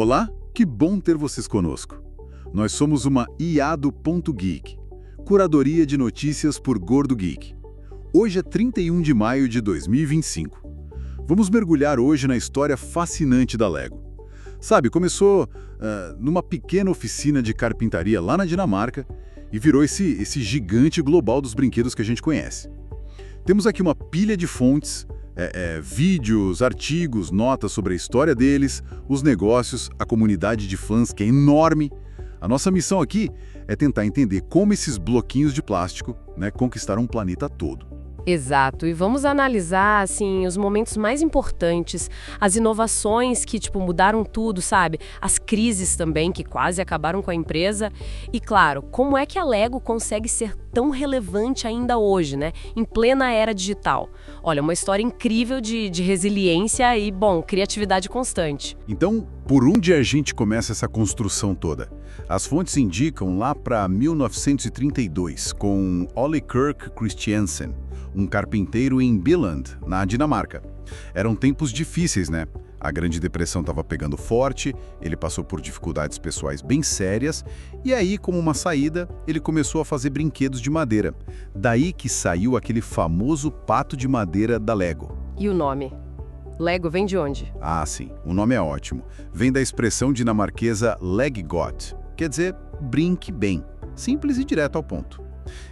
Olá, que bom ter vocês conosco. Nós somos uma iado.geek, curadoria de notícias por Gordo Geek. Hoje é 31 de maio de 2025. Vamos mergulhar hoje na história fascinante da Lego. Sabe, começou numa pequena oficina de carpintaria lá na Dinamarca e virou esse gigante global dos brinquedos que a gente conhece. Temos aqui uma pilha de fontes, vídeos, artigos, notas sobre a história deles, os negócios, a comunidade de fãs que é enorme. A nossa missão aqui é tentar entender como esses bloquinhos de plástico, conquistaram o planeta todo. Exato, e vamos analisar, assim, os momentos mais importantes, as inovações que, mudaram tudo, sabe? As crises também, que quase acabaram com a empresa. E, claro, como é que a Lego consegue ser tão relevante ainda hoje, em plena era digital? Olha, uma história incrível de resiliência e, criatividade constante. Então, por onde a gente começa essa construção toda? As fontes indicam lá para 1932, com Ole Kirk Christiansen, um carpinteiro em Billund, na Dinamarca. Eram tempos difíceis, né? A Grande Depressão estava pegando forte, ele passou por dificuldades pessoais bem sérias, e aí, como uma saída, ele começou a fazer brinquedos de madeira. Daí que saiu aquele famoso pato de madeira da Lego. E o nome? Lego vem de onde? Ah, sim, o nome é ótimo. Vem da expressão dinamarquesa Leggot, quer dizer, brinque bem. Simples e direto ao ponto.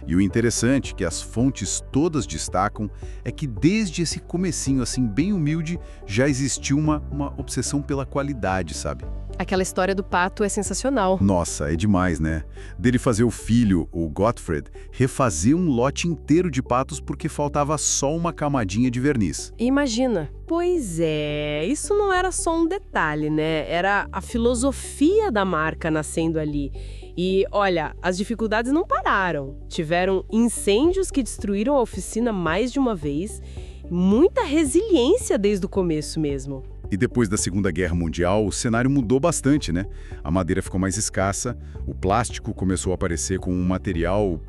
E o interessante, que as fontes todas destacam, é que desde esse comecinho, assim, bem humilde, já existiu uma obsessão pela qualidade, sabe? Aquela história do pato é sensacional. Nossa, é demais, né? Dele fazer o filho, o Gottfried, refazer um lote inteiro de patos porque faltava só uma camadinha de verniz. Imagina. Pois é, isso não era só um detalhe, né? Era a filosofia da marca nascendo ali. E, olha, as dificuldades não pararam. Tiveram incêndios que destruíram a oficina mais de uma vez. Muita resiliência desde o começo mesmo. E depois da Segunda Guerra Mundial, o cenário mudou bastante, né? A madeira ficou mais escassa, o plástico começou a aparecer como um material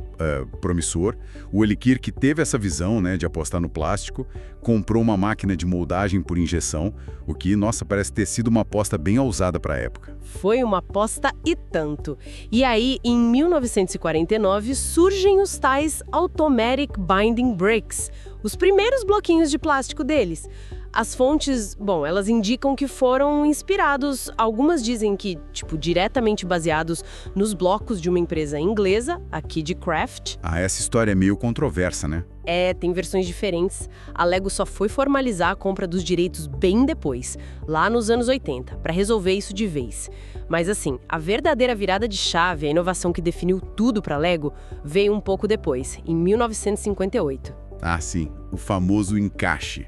promissor. O Ole Kirk teve essa visão, de apostar no plástico, comprou uma máquina de moldagem por injeção, o que, nossa, parece ter sido uma aposta bem ousada para a época. Foi uma aposta e tanto. E aí, em 1949, surgem os tais Automatic Binding Bricks, os primeiros bloquinhos de plástico deles. As fontes, elas indicam que foram inspirados, algumas dizem que, diretamente baseados nos blocos de uma empresa inglesa, a Kidcraft. Ah, essa história é meio controversa, né? Tem versões diferentes. A Lego só foi formalizar a compra dos direitos bem depois, lá nos anos 80, para resolver isso de vez. Mas assim, a verdadeira virada de chave, a inovação que definiu tudo para a Lego, veio um pouco depois, em 1958. Ah, sim, o famoso encaixe.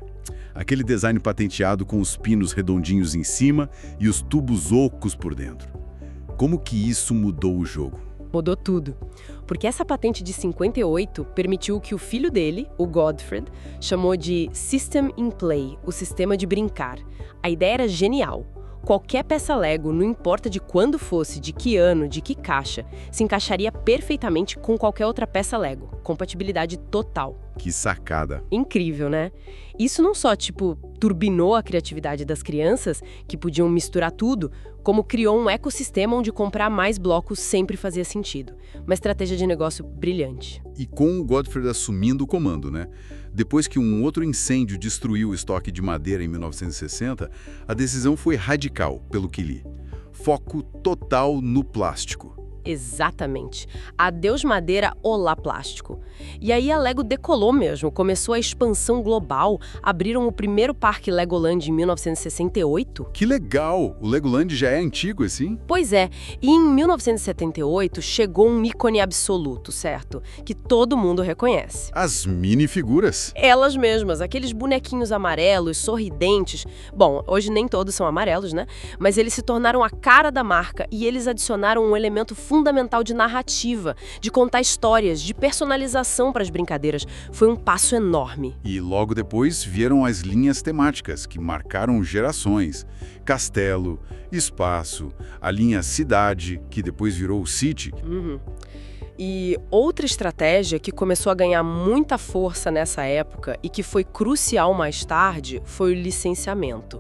Aquele design patenteado com os pinos redondinhos em cima e os tubos ocos por dentro. Como que isso mudou o jogo? Mudou tudo. Porque essa patente de 58 permitiu que o filho dele, o Gottfried, chamou de System in Play, o sistema de brincar. A ideia era genial. Qualquer peça Lego, não importa de quando fosse, de que ano, de que caixa, se encaixaria perfeitamente com qualquer outra peça Lego. Compatibilidade total. Que sacada. Incrível, né? Isso não só, turbinou a criatividade das crianças, que podiam misturar tudo, como criou um ecossistema onde comprar mais blocos sempre fazia sentido. Uma estratégia de negócio brilhante. E com o Gottfried assumindo o comando, né? Depois que um outro incêndio destruiu o estoque de madeira em 1960, a decisão foi radical, pelo que li. Foco total no plástico. Exatamente. Adeus madeira, olá plástico. E aí a Lego decolou mesmo, começou a expansão global, abriram o primeiro parque Legoland em 1968. Que legal! O Legoland já é antigo, assim? Pois é, e em 1978 chegou um ícone absoluto, certo? Que todo mundo reconhece. As minifiguras. Elas mesmas, aqueles bonequinhos amarelos, sorridentes. Hoje nem todos são amarelos, né? Mas eles se tornaram a cara da marca e eles adicionaram um elemento fundamental de narrativa, de contar histórias, de personalização para as brincadeiras. Foi um passo enorme. E logo depois vieram as linhas temáticas, que marcaram gerações. Castelo, espaço, a linha cidade, que depois virou o City. E outra estratégia que começou a ganhar muita força nessa época e que foi crucial mais tarde foi o licenciamento.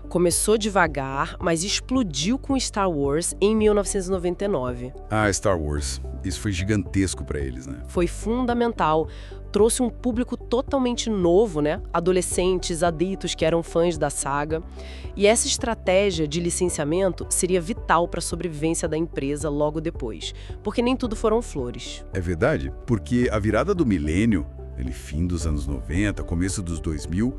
Começou devagar, mas explodiu com Star Wars em 1999. Ah, Star Wars. Isso foi gigantesco para eles, né? Foi fundamental. Trouxe um público totalmente novo, né? Adolescentes, adultos que eram fãs da saga. E essa estratégia de licenciamento seria vital para a sobrevivência da empresa logo depois, porque nem tudo foram flores. É verdade, porque a virada do milênio, fim dos anos 90, começo dos 2000,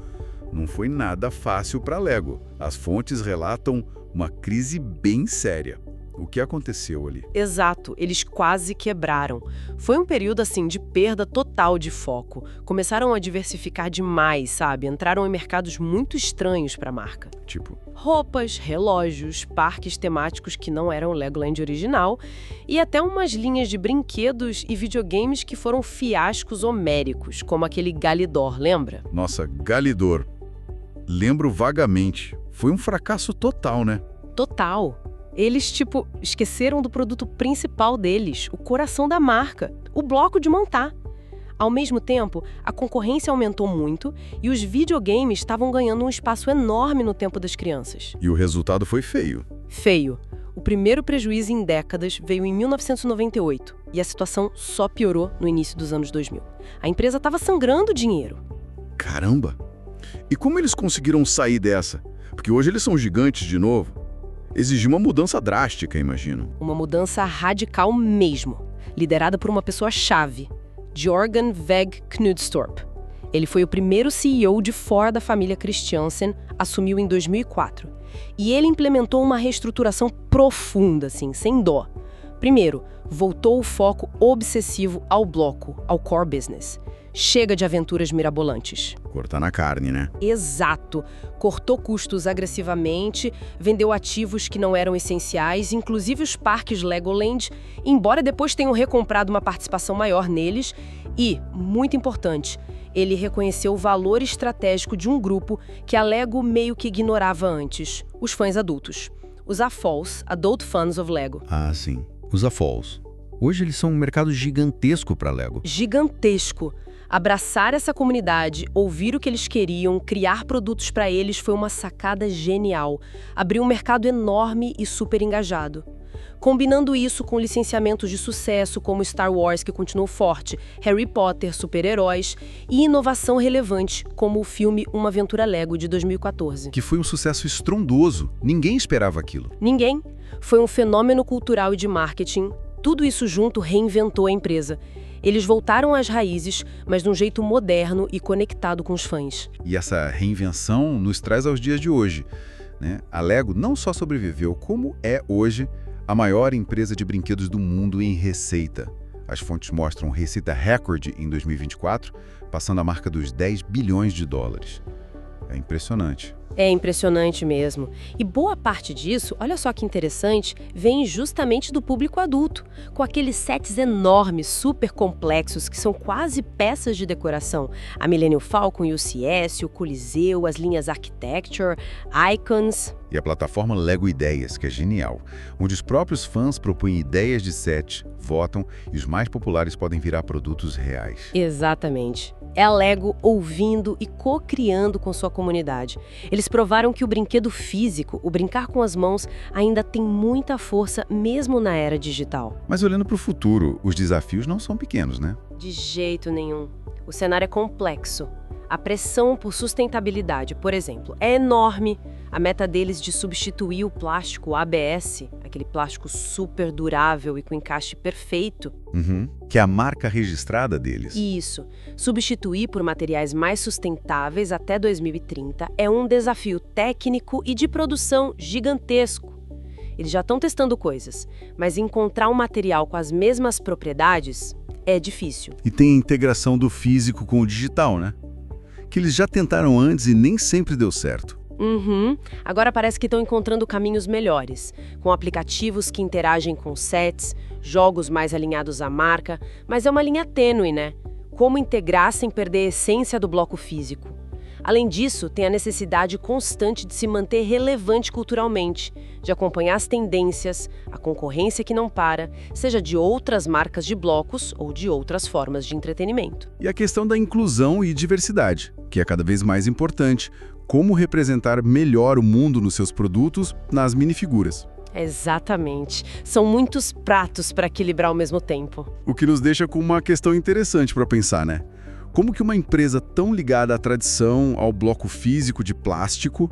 não foi nada fácil para a Lego. As fontes relatam uma crise bem séria. O que aconteceu ali? Exato, eles quase quebraram. Foi um período, assim, de perda total de foco. Começaram a diversificar demais, sabe? Entraram em mercados muito estranhos para a marca. Tipo? Roupas, relógios, parques temáticos que não eram o Legoland original e até umas linhas de brinquedos e videogames que foram fiascos homéricos, como aquele Galidor, lembra? Nossa, Galidor. Lembro vagamente. Foi um fracasso total, né? Total. Eles, esqueceram do produto principal deles, o coração da marca, o bloco de montar. Ao mesmo tempo, a concorrência aumentou muito e os videogames estavam ganhando um espaço enorme no tempo das crianças. E o resultado foi feio. Feio. O primeiro prejuízo em décadas veio em 1998 e a situação só piorou no início dos anos 2000. A empresa estava sangrando dinheiro. Caramba! E como eles conseguiram sair dessa? Porque hoje eles são gigantes de novo. Exigiu uma mudança drástica, imagino. Uma mudança radical mesmo, liderada por uma pessoa-chave, Jørgen Veg Knudstorp. Ele foi o primeiro CEO de fora da família Christiansen, assumiu em 2004. E ele implementou uma reestruturação profunda, assim, sem dó. Primeiro, voltou o foco obsessivo ao bloco, ao core business. Chega de aventuras mirabolantes. Cortar na carne, né? Exato. Cortou custos agressivamente, vendeu ativos que não eram essenciais, inclusive os parques Legoland, embora depois tenham recomprado uma participação maior neles. E, muito importante, ele reconheceu o valor estratégico de um grupo que a Lego meio que ignorava antes, os fãs adultos. Os AFOLs, Adult Fans of Lego. Ah, sim. Os AFOLs. Hoje eles são um mercado gigantesco para Lego. Gigantesco. Abraçar essa comunidade, ouvir o que eles queriam, criar produtos para eles foi uma sacada genial. Abriu um mercado enorme e super engajado. Combinando isso com licenciamentos de sucesso como Star Wars, que continuou forte, Harry Potter, super-heróis, e inovação relevante, como o filme Uma Aventura Lego, de 2014. Que foi um sucesso estrondoso. Ninguém esperava aquilo. Ninguém. Foi um fenômeno cultural e de marketing. Tudo isso junto reinventou a empresa. Eles voltaram às raízes, mas de um jeito moderno e conectado com os fãs. E essa reinvenção nos traz aos dias de hoje, né? A Lego não só sobreviveu, como é hoje a maior empresa de brinquedos do mundo em receita. As fontes mostram receita recorde em 2024, passando a marca dos 10 bilhões de dólares. É impressionante. É impressionante mesmo. E boa parte disso, olha só que interessante, vem justamente do público adulto, com aqueles sets enormes, super complexos, que são quase peças de decoração. A Millennium Falcon e o CS, o Coliseu, as linhas Architecture, Icons. E a plataforma Lego Ideias, que é genial, onde os próprios fãs propõem ideias de set, votam e os mais populares podem virar produtos reais. Exatamente. É a Lego ouvindo e co-criando com sua comunidade. Eles provaram que o brinquedo físico, o brincar com as mãos, ainda tem muita força mesmo na era digital. Mas olhando para o futuro, os desafios não são pequenos, né? De jeito nenhum. O cenário é complexo. A pressão por sustentabilidade, por exemplo, é enorme. A meta deles de substituir o plástico ABS, aquele plástico super durável e com encaixe perfeito. Que é a marca registrada deles. Isso. Substituir por materiais mais sustentáveis até 2030 é um desafio técnico e de produção gigantesco. Eles já estão testando coisas, mas encontrar um material com as mesmas propriedades é difícil. E tem a integração do físico com o digital, né? Que eles já tentaram antes e nem sempre deu certo. Agora parece que estão encontrando caminhos melhores, com aplicativos que interagem com sets, jogos mais alinhados à marca, mas é uma linha tênue, né? Como integrar sem perder a essência do bloco físico? Além disso, tem a necessidade constante de se manter relevante culturalmente, de acompanhar as tendências, a concorrência que não para, seja de outras marcas de blocos ou de outras formas de entretenimento. E a questão da inclusão e diversidade, que é cada vez mais importante. como representar melhor o mundo nos seus produtos nas minifiguras. Exatamente. São muitos pratos para equilibrar ao mesmo tempo. O que nos deixa com uma questão interessante para pensar, né? Como que uma empresa tão ligada à tradição, ao bloco físico de plástico,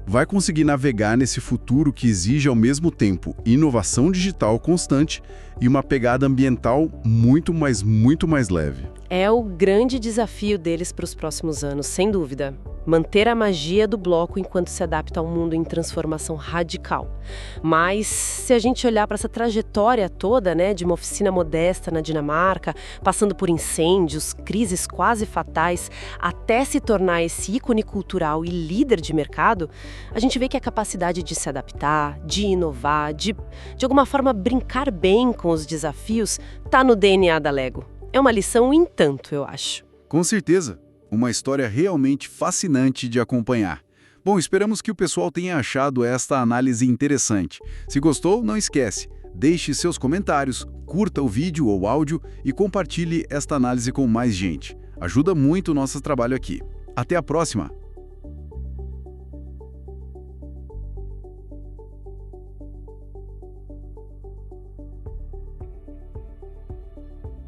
vai conseguir navegar nesse futuro que exige ao mesmo tempo inovação digital constante e uma pegada ambiental muito mais leve? É o grande desafio deles para os próximos anos, sem dúvida. Manter a magia do bloco enquanto se adapta ao mundo em transformação radical. Mas, se a gente olhar para essa trajetória toda, né, de uma oficina modesta na Dinamarca, passando por incêndios, crises quase fatais, até se tornar esse ícone cultural e líder de mercado, a gente vê que a capacidade de se adaptar, de inovar, de alguma forma brincar bem com os desafios, está no DNA da Lego. É uma lição em tanto, eu acho. Com certeza. Uma história realmente fascinante de acompanhar. Bom, esperamos que o pessoal tenha achado esta análise interessante. Se gostou, não esquece, deixe seus comentários, curta o vídeo ou áudio e compartilhe esta análise com mais gente. Ajuda muito o nosso trabalho aqui. Até a próxima!